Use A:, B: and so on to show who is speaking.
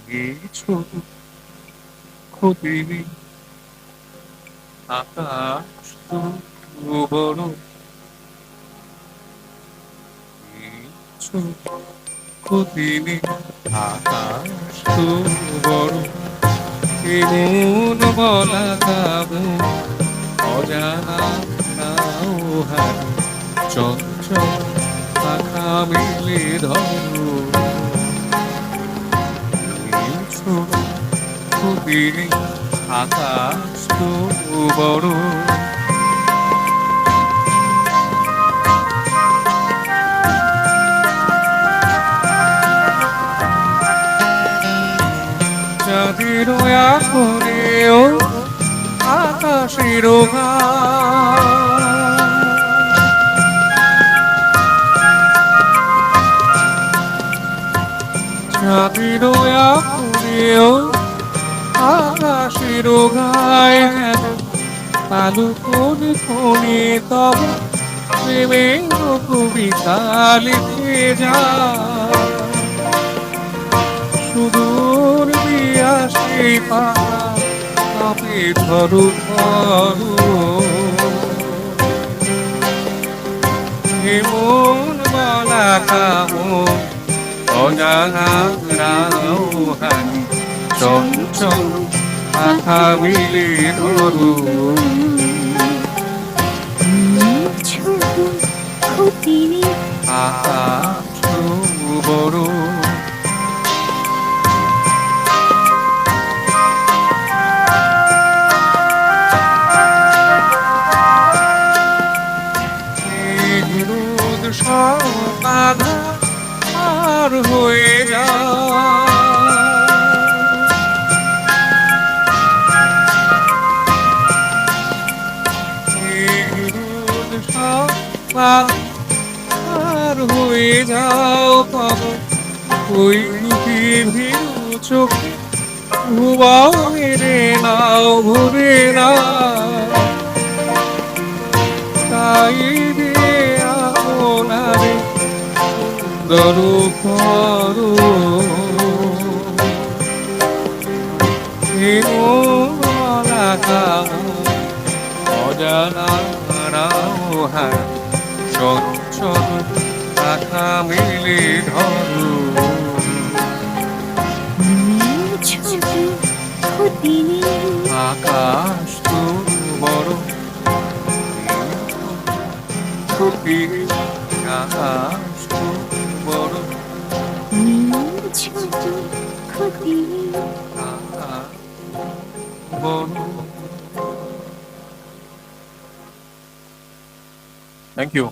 A: কিছু ক্ষতি নেই, আকাশ তো বড়, কিছু ক্ষতি নেই, আকাশ তো বড়, এমন বলা কাবু অজানা নাও হার, চঞ্চল পাখা মেলে ধরো, কিছু ক্ষতি নেই, আকাশ তো বড়। চাঁদের আঁচড়েও আকাশের চাঁদের আঁচড়েও আকাশের গায়ে আলু কোন কোণে তব প্রেমের কবিতা লিখে যা, সুদূর দিয়া সেই পাতা কাপে ধরু ধরু, এমন বলা কামন অজানা রাও হানি, চঞ্চল পাখা মিলে ধরু,
B: ছোট ক্ষতি নেই,
A: আকাশ বড়। রোদ সব বাধা আর হয়ে রোদ সব আর হয়ে যাও পাব ওই ভীরু চোখে, ভুবাও মেরে নাও ভরে না, তাই দিয়ে আপনারে দরু করো, অজানা রাও হার, চঞ্চল পাখা মেলে ধরো,
B: ছোট ক্ষতি নেই,
A: আকাশ তো বড়, ক্ষতি আকাশ তো বড়,
B: ছোট ক্ষতি নেই।
A: আকাশ বড়। Thank you.